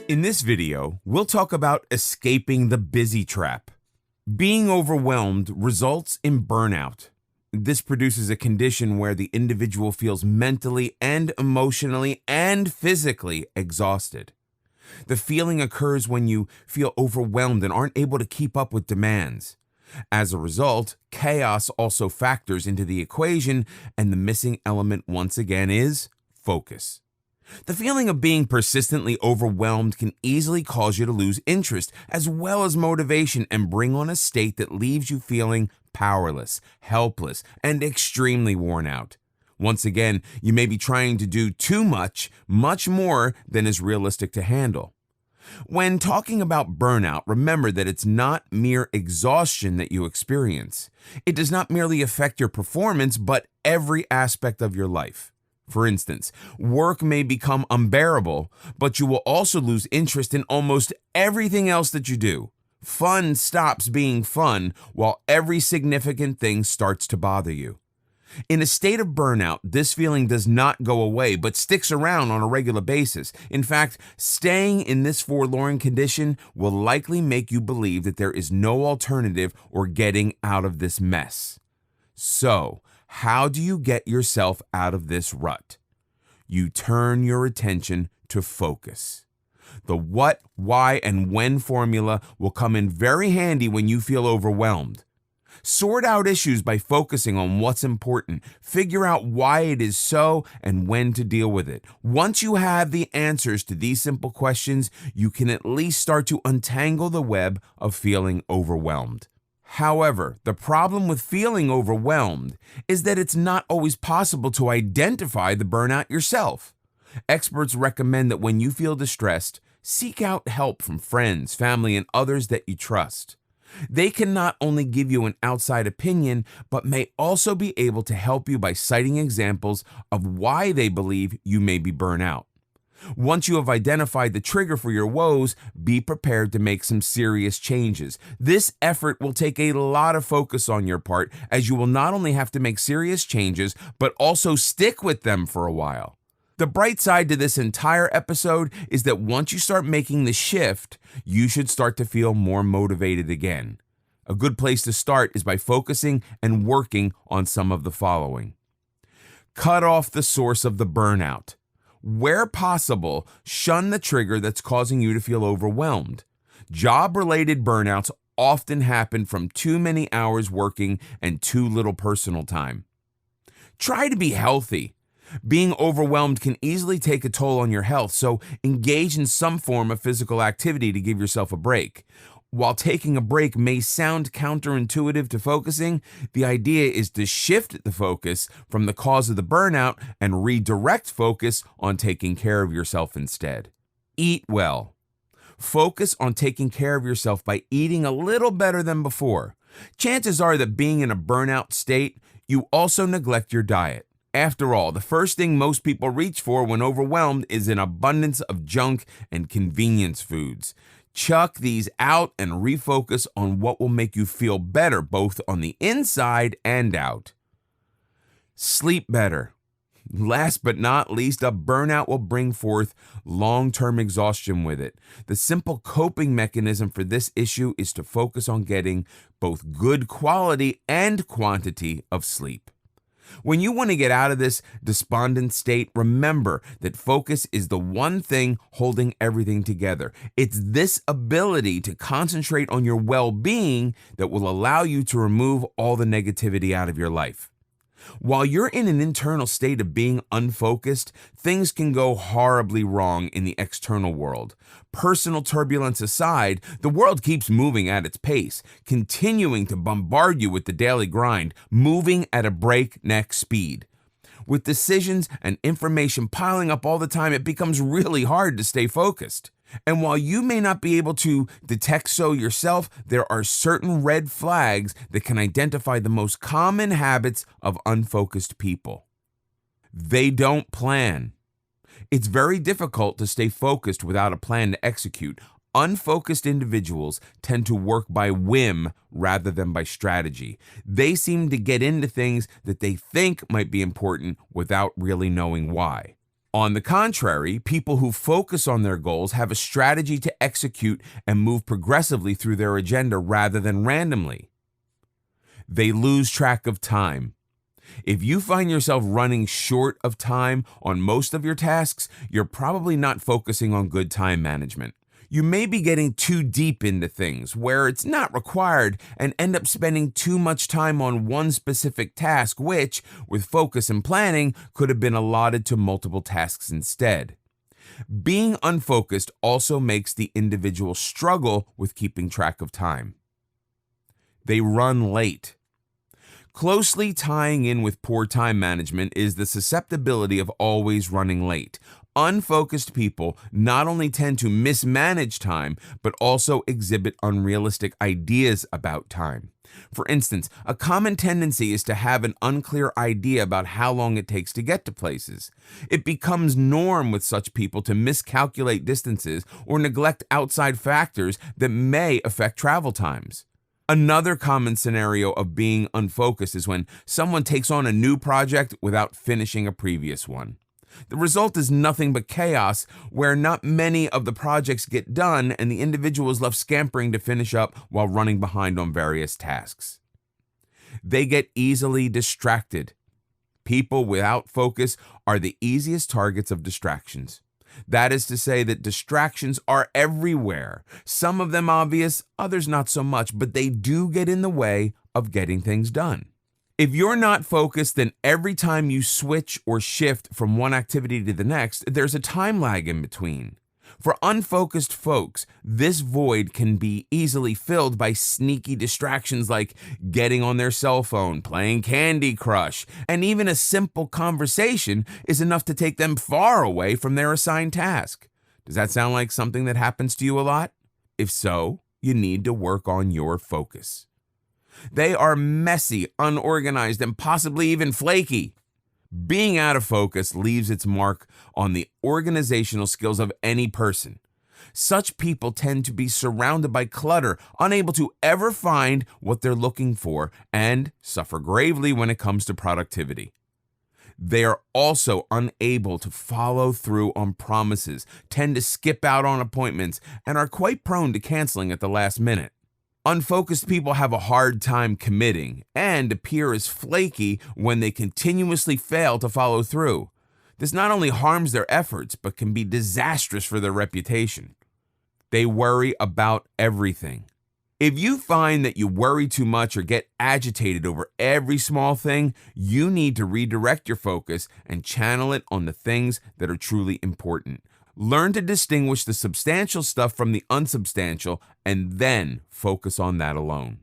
In this video, we'll talk about escaping the busy trap. Being overwhelmed results in burnout. This produces a condition where the individual feels mentally and emotionally and physically exhausted. The feeling occurs when you feel overwhelmed and aren't able to keep up with demands. As a result, chaos also factors into the equation, and the missing element once again is focus. The feeling of being persistently overwhelmed can easily cause you to lose interest as well as motivation and bring on a state that leaves you feeling powerless, helpless, and extremely worn out. Once again, you may be trying to do too much more than is realistic to handle. When talking about burnout, remember that it's not mere exhaustion that you experience. It does not merely affect your performance, but every aspect of your life. For instance, work may become unbearable, but you will also lose interest in almost everything else that you do. Fun stops being fun, while every significant thing starts to bother you. In a state of burnout, this feeling does not go away, but sticks around on a regular basis. In fact, staying in this forlorn condition will likely make you believe that there is no alternative or getting out of this mess. So, how do you get yourself out of this rut? You turn your attention to focus. The what, why, and when formula will come in very handy when you feel overwhelmed. Sort out issues by focusing on what's important. Figure out why it is so and when to deal with it. Once you have the answers to these simple questions, you can at least start to untangle the web of feeling overwhelmed. However, the problem with feeling overwhelmed is that it's not always possible to identify the burnout yourself. Experts recommend that when you feel distressed, seek out help from friends, family, and others that you trust. They can not only give you an outside opinion, but may also be able to help you by citing examples of why they believe you may be burnt out. Once you have identified the trigger for your woes, be prepared to make some serious changes. This effort will take a lot of focus on your part, as you will not only have to make serious changes, but also stick with them for a while. The bright side to this entire episode is that once you start making the shift, you should start to feel more motivated again. A good place to start is by focusing and working on some of the following. Cut off the source of the burnout. Where possible, shun the trigger that's causing you to feel overwhelmed. Job-related burnouts often happen from too many hours working and too little personal time. Try to be healthy. Being overwhelmed can easily take a toll on your health, so engage in some form of physical activity to give yourself a break. While taking a break may sound counterintuitive to focusing, the idea is to shift the focus from the cause of the burnout and redirect focus on taking care of yourself instead. Eat well. Focus on taking care of yourself by eating a little better than before. Chances are that being in a burnout state, you also neglect your diet. After all, the first thing most people reach for when overwhelmed is an abundance of junk and convenience foods. Chuck these out and refocus on what will make you feel better, both on the inside and out. Sleep better. Last but not least, a burnout will bring forth long-term exhaustion with it. The simple coping mechanism for this issue is to focus on getting both good quality and quantity of sleep. When you want to get out of this despondent state, remember that focus is the one thing holding everything together. It's this ability to concentrate on your well-being that will allow you to remove all the negativity out of your life. While you're in an internal state of being unfocused, things can go horribly wrong in the external world. Personal turbulence aside, the world keeps moving at its pace, continuing to bombard you with the daily grind, moving at a breakneck speed. With decisions and information piling up all the time, it becomes really hard to stay focused. And while you may not be able to detect so yourself, there are certain red flags that can identify the most common habits of unfocused people. They don't plan. It's very difficult to stay focused without a plan to execute. Unfocused individuals tend to work by whim rather than by strategy. They seem to get into things that they think might be important without really knowing why. On the contrary, people who focus on their goals have a strategy to execute and move progressively through their agenda rather than randomly. They lose track of time. If you find yourself running short of time on most of your tasks, you're probably not focusing on good time management. You may be getting too deep into things where it's not required and end up spending too much time on one specific task, which, with focus and planning, could have been allotted to multiple tasks instead. Being unfocused also makes the individual struggle with keeping track of time. They run late. Closely tying in with poor time management is the susceptibility of always running late. Unfocused people not only tend to mismanage time, but also exhibit unrealistic ideas about time. For instance, a common tendency is to have an unclear idea about how long it takes to get to places. It becomes norm with such people to miscalculate distances or neglect outside factors that may affect travel times. Another common scenario of being unfocused is when someone takes on a new project without finishing a previous one. The result is nothing but chaos, where not many of the projects get done and the individual is left scampering to finish up while running behind on various tasks. They get easily distracted. People without focus are the easiest targets of distractions. That is to say that distractions are everywhere. Some of them obvious, others not so much, but they do get in the way of getting things done. If you're not focused, then every time you switch or shift from one activity to the next, there's a time lag in between. For unfocused folks, this void can be easily filled by sneaky distractions like getting on their cell phone, playing Candy Crush, and even a simple conversation is enough to take them far away from their assigned task. Does that sound like something that happens to you a lot? If so, you need to work on your focus. They are messy, unorganized, and possibly even flaky. Being out of focus leaves its mark on the organizational skills of any person. Such people tend to be surrounded by clutter, unable to ever find what they're looking for, and suffer gravely when it comes to productivity. They are also unable to follow through on promises, tend to skip out on appointments, and are quite prone to canceling at the last minute. Unfocused people have a hard time committing and appear as flaky when they continuously fail to follow through. This not only harms their efforts, but can be disastrous for their reputation. They worry about everything. If you find that you worry too much or get agitated over every small thing, you need to redirect your focus and channel it on the things that are truly important. Learn to distinguish the substantial stuff from the unsubstantial and then focus on that alone.